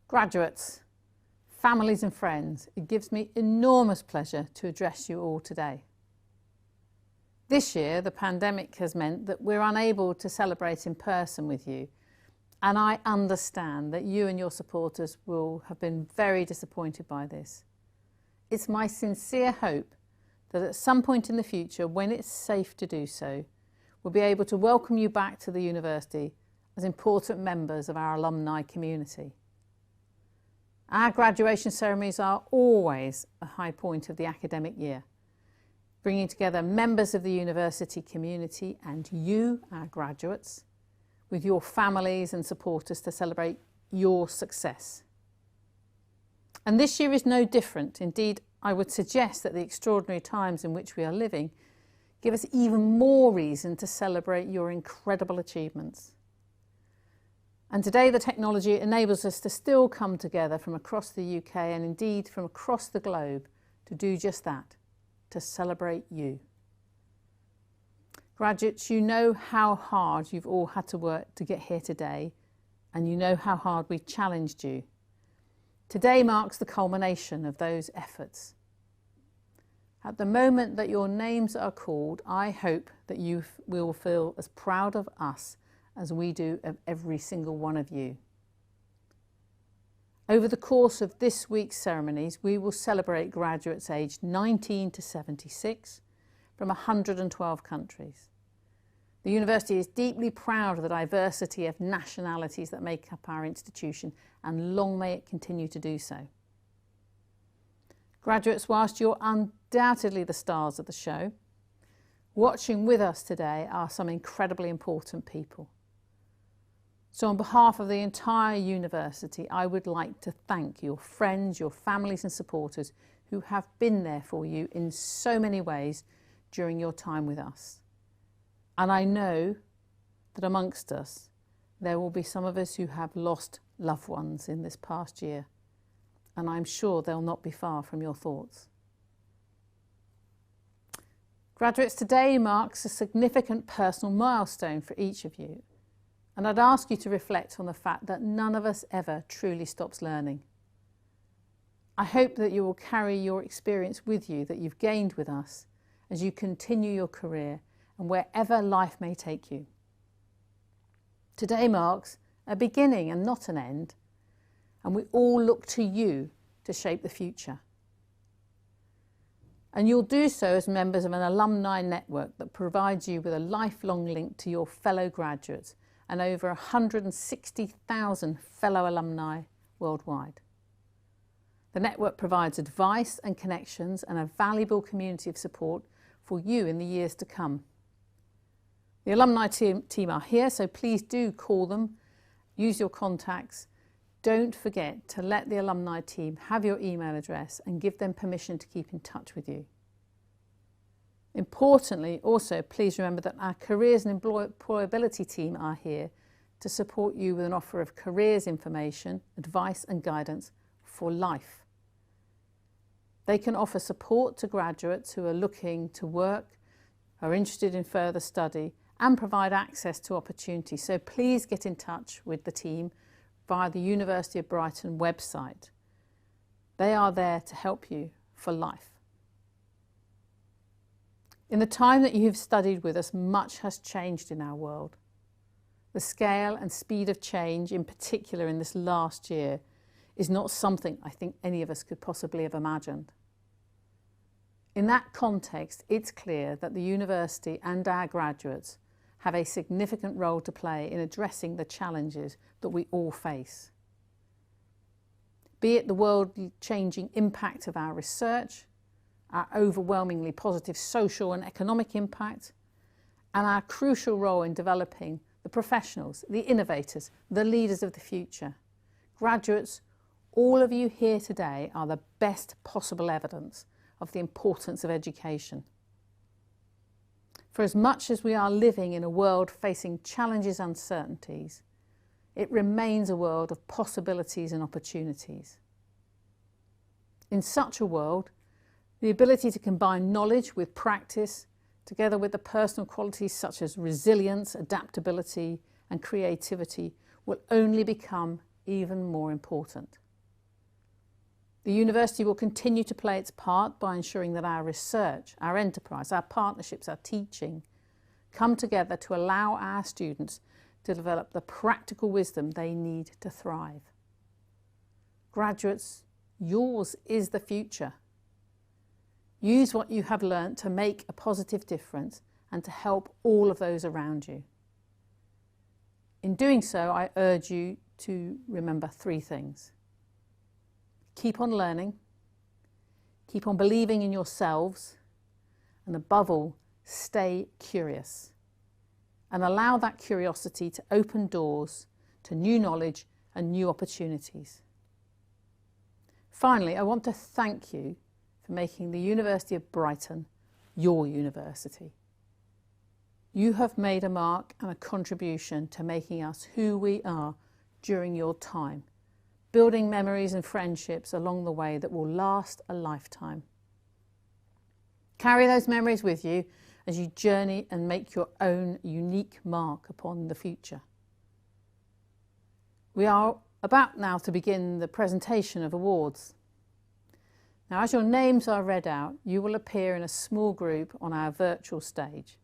Graduates, families and friends, it gives me enormous pleasure to address you all today. This year, the pandemic has meant that we're unable to celebrate in person with you, and I understand that you and your supporters will have been very disappointed by this. It's my sincere hope that at some point in the future, when it's safe to do so, we'll be able to welcome you back to the university as important members of our alumni community. Our graduation ceremonies are always a high point of the academic year, bringing together members of the university community and you, our graduates, with your families and supporters to celebrate your success. And this year is no different. Indeed, I would suggest that the extraordinary times in which we are living give us even more reason to celebrate your incredible achievements. And today the technology enables us to still come together from across the UK and indeed from across the globe to do just that, to celebrate you. Graduates, you know how hard you've all had to work to get here today, and you know how hard we've challenged you. Today marks the culmination of those efforts. At the moment that your names are called, I hope that you will feel as proud of us as we do of every single one of you. Over the course of this week's ceremonies, we will celebrate graduates aged 19 to 76 from 112 countries. The university is deeply proud of the diversity of nationalities that make up our institution, and long may it continue to do so. Graduates, whilst you're undoubtedly the stars of the show, watching with us today are some incredibly important people. So on behalf of the entire university, I would like to thank your friends, your families and supporters who have been there for you in so many ways during your time with us. And I know that amongst us, there will be some of us who have lost loved ones in this past year, and I'm sure they'll not be far from your thoughts. Graduates, today marks a significant personal milestone for each of you. And I'd ask you to reflect on the fact that none of us ever truly stops learning. I hope that you will carry your experience with you that you've gained with us as you continue your career and wherever life may take you. Today marks a beginning and not an end, and we all look to you to shape the future. And you'll do so as members of an alumni network that provides you with a lifelong link to your fellow graduates and over 160,000 fellow alumni worldwide. The network provides advice and connections and a valuable community of support for you in the years to come. The alumni team are here, so please do call them, use your contacts. Don't forget to let the alumni team have your email address and give them permission to keep in touch with you. Importantly, also, please remember that our careers and employability team are here to support you with an offer of careers information, advice and guidance for life. They can offer support to graduates who are looking to work, are interested in further study, and provide access to opportunities. So please get in touch with the team via the University of Brighton website. They are there to help you for life. In the time that you have studied with us, much has changed in our world. The scale and speed of change, in particular in this last year, is not something I think any of us could possibly have imagined. In that context, it's clear that the university and our graduates have a significant role to play in addressing the challenges that we all face. Be it the world-changing impact of our research, our overwhelmingly positive social and economic impact, and our crucial role in developing the professionals, the innovators, the leaders of the future. Graduates, all of you here today are the best possible evidence of the importance of education. For as much as we are living in a world facing challenges and uncertainties, it remains a world of possibilities and opportunities. In such a world, The ability to combine knowledge with practice, together with the personal qualities such as resilience, adaptability, and creativity, will only become even more important. The university will continue to play its part by ensuring that our research, our enterprise, our partnerships, our teaching come together to allow our students to develop the practical wisdom they need to thrive. Graduates, yours is the future. Use what you have learnt to make a positive difference and to help all of those around you. In doing so, I urge you to remember 3 things. Keep on learning, keep on believing in yourselves, and above all, stay curious. And allow that curiosity to open doors to new knowledge and new opportunities. Finally, I want to thank you for making the University of Brighton your university. You have made a mark and a contribution to making us who we are during your time, building memories and friendships along the way that will last a lifetime. Carry those memories with you as you journey and make your own unique mark upon the future. We are about now to begin the presentation of awards. Now, as your names are read out, you will appear in a small group on our virtual stage.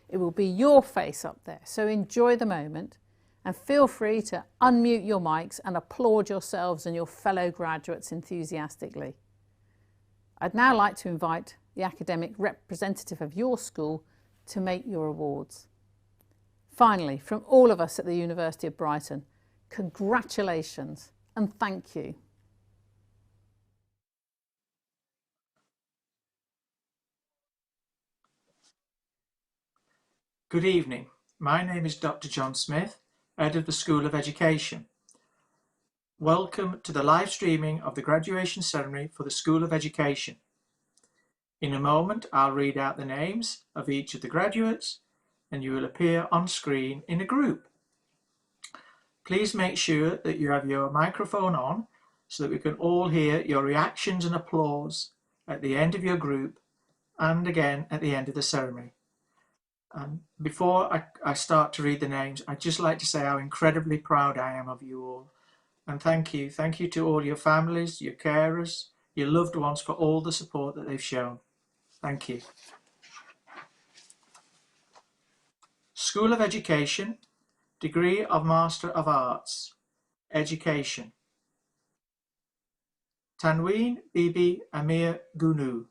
It will be your face up there, so enjoy the moment and feel free to unmute your mics and applaud yourselves and your fellow graduates enthusiastically. I'd now like to invite the academic representative of your school to make your awards. Finally, from all of us at the University of Brighton, congratulations and thank you. Good evening. My name is Dr. John Smith, Head of the School of Education. Welcome to the live streaming of the graduation ceremony for the School of Education. In a moment, I'll read out the names of each of the graduates and you will appear on screen in a group. Please make sure that you have your microphone on so that we can all hear your reactions and applause at the end of your group and again at the end of the ceremony. Before I start to read the names, I'd just like to say how incredibly proud I am of you all. And thank you. Thank you to all your families, your carers, your loved ones for all the support that they've shown. Thank you. School of Education, Degree of Master of Arts, Education. Tanween Bibi Amir Gunu.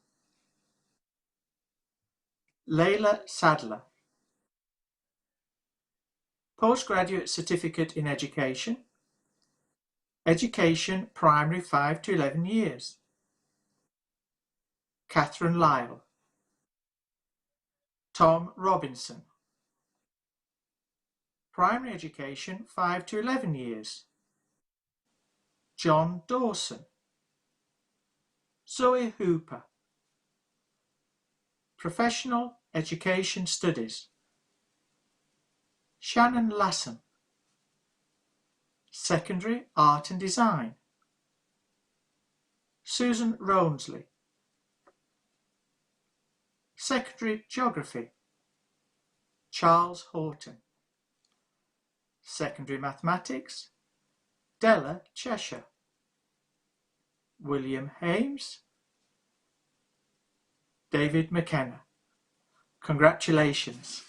Layla Sadler. Postgraduate Certificate in Education. Education Primary 5 to 11 years. Catherine Lyle. Tom Robinson. Primary Education 5 to 11 years. John Dawson. Zoe Hooper. Professional Education Studies. Shannon Lassen. Secondary Art and Design. Susan Rownsley. Secondary Geography. Charles Horton. Secondary Mathematics. Della Cheshire. William Hames. David McKenna. Congratulations.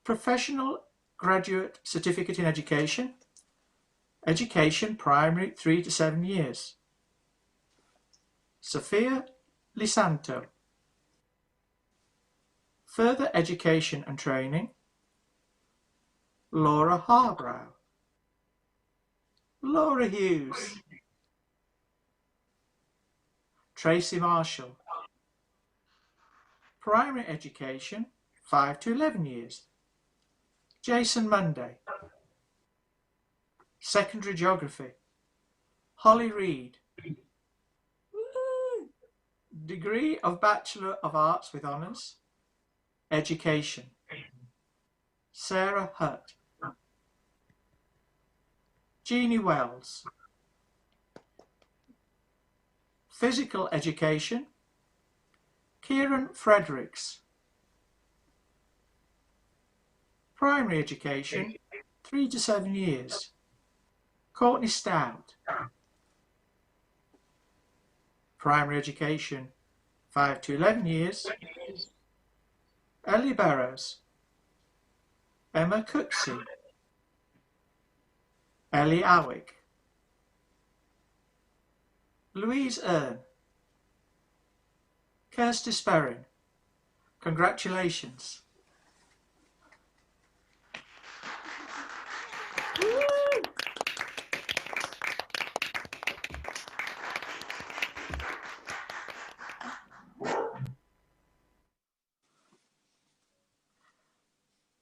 Professional Graduate Certificate in Education. Education Primary 3 to 7 years. Sophia Lisanto. Further Education and Training. Laura Harbrow. Laura Hughes. Tracy Marshall. Primary Education 5 to 11 years. Jason Monday. Secondary Geography. Holly Reid. Degree of Bachelor of Arts with Honours, Education, Sarah Hutt. Jeannie Wells. Physical Education, Kieran Fredericks. Primary Education, 3 to 7 years, Courtney Stout. Primary Education, 5 to 11 years, Ellie Barrows. Emma Cooksey. Ellie Awick. Louise Earn. Kirsty Sperrin. Congratulations.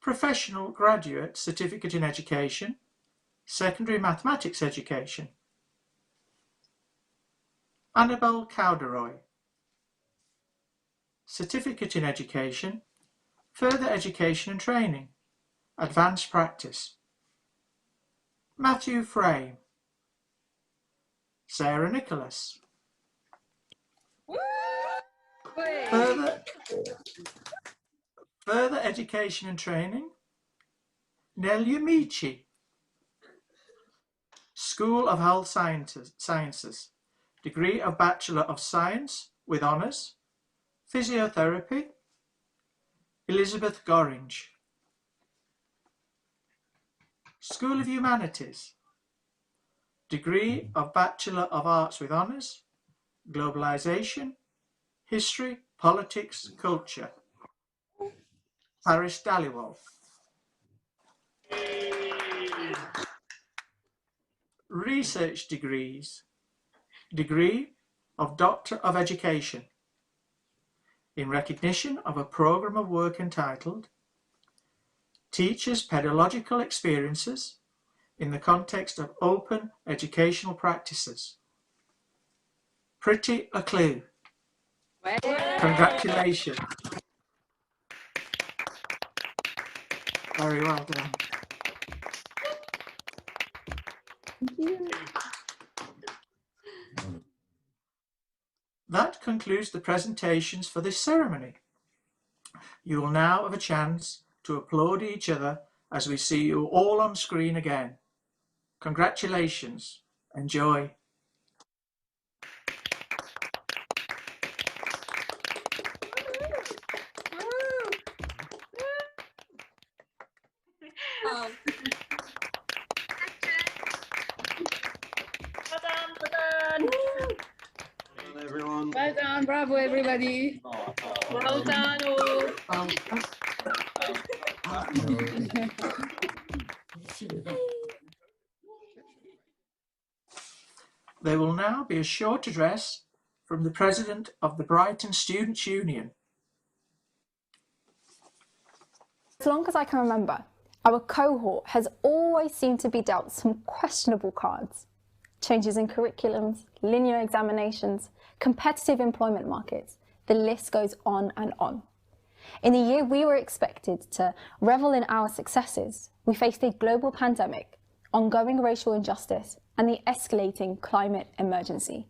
Professional Graduate Certificate in Education, Secondary Mathematics Education. Annabelle Cowderoy. Certificate in Education, Further Education and Training, Advanced Practice. Matthew Frame. Sarah Nicholas. Further Education and Training, Nelia Michi. School of Health Sciences, Degree of Bachelor of Science with Honours, Physiotherapy, Elizabeth Gorringe. School of Humanities, Degree of Bachelor of Arts with Honours, Globalisation, History, Politics, Culture, Paris Dhaliwal. Research degrees, Degree of Doctor of Education, in recognition of a programme of work entitled Teachers' Pedagogical Experiences in the Context of Open Educational Practices. Pretty a clue. Congratulations. Very well done. That concludes the presentations for this ceremony. You will now have a chance to applaud each other as we see you all on screen again. Congratulations. Enjoy. Everyone. Well done, bravo everybody. Well done all. There will now be a short address from the President of the Brighton Students' Union. As long as I can remember, our cohort has always seemed to be dealt some questionable cards. Changes in curriculums, linear examinations, competitive employment markets, the list goes on and on. In the year we were expected to revel in our successes, we faced a global pandemic, ongoing racial injustice, and the escalating climate emergency.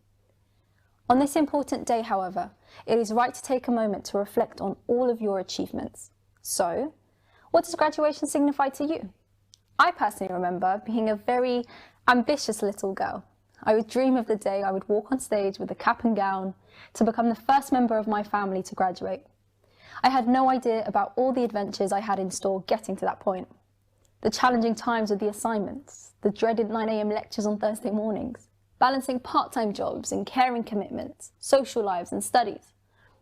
On this important day, however, it is right to take a moment to reflect on all of your achievements. So, what does graduation signify to you? I personally remember being a very ambitious little girl. I would dream of the day I would walk on stage with a cap and gown to become the first member of my family to graduate. I had no idea about all the adventures I had in store getting to that point. The challenging times with the assignments, the dreaded 9 a.m. lectures on Thursday mornings, balancing part-time jobs and caring commitments, social lives and studies.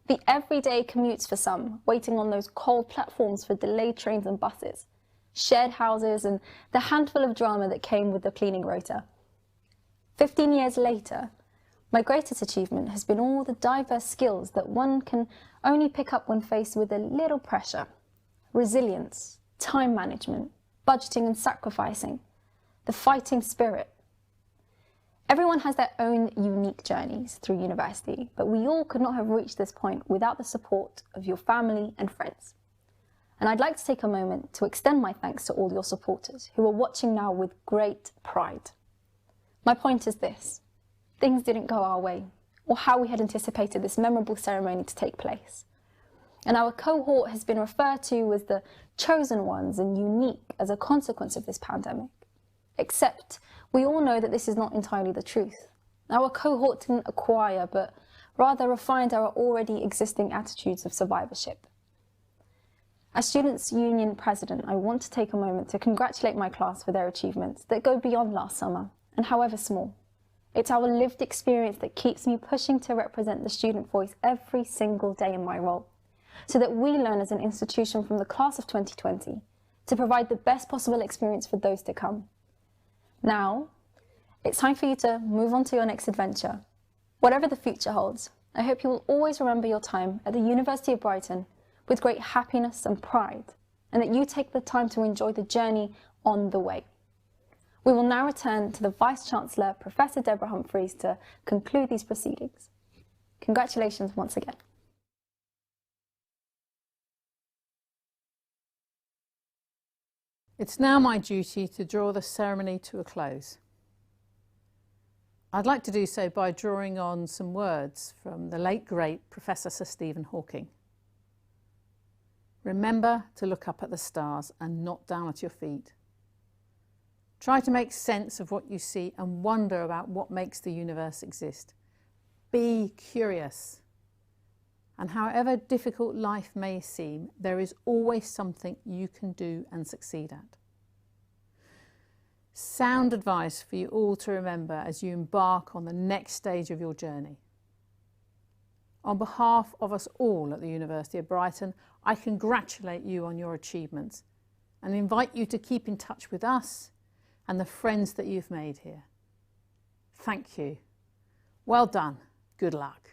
The everyday commutes for some, waiting on those cold platforms for delayed trains and buses, shared houses and the handful of drama that came with the cleaning rota. 15 years later, my greatest achievement has been all the diverse skills that one can only pick up when faced with a little pressure. Resilience, time management, budgeting and sacrificing, the fighting spirit. Everyone has their own unique journeys through university, but we all could not have reached this point without the support of your family and friends. And I'd like to take a moment to extend my thanks to all your supporters who are watching now with great pride. My point is this: things didn't go our way, or how we had anticipated this memorable ceremony to take place. And our cohort has been referred to as the chosen ones and unique as a consequence of this pandemic. Except we all know that this is not entirely the truth. Our cohort didn't acquire, but rather refined our already existing attitudes of survivorship. As Students' Union President, I want to take a moment to congratulate my class for their achievements that go beyond last summer, and however small. It's our lived experience that keeps me pushing to represent the student voice every single day in my role, so that we learn as an institution from the class of 2020 to provide the best possible experience for those to come. Now, it's time for you to move on to your next adventure. Whatever the future holds, I hope you will always remember your time at the University of Brighton with great happiness and pride, and that you take the time to enjoy the journey on the way. We will now return to the Vice-Chancellor, Professor Deborah Humphreys, to conclude these proceedings. Congratulations once again. It's now my duty to draw the ceremony to a close. I'd like to do so by drawing on some words from the late great Professor Sir Stephen Hawking. Remember to look up at the stars and not down at your feet. Try to make sense of what you see and wonder about what makes the universe exist. Be curious. And however difficult life may seem, there is always something you can do and succeed at. Sound advice for you all to remember as you embark on the next stage of your journey. On behalf of us all at the University of Brighton, I congratulate you on your achievements and invite you to keep in touch with us and the friends that you've made here. Thank you. Well done. Good luck.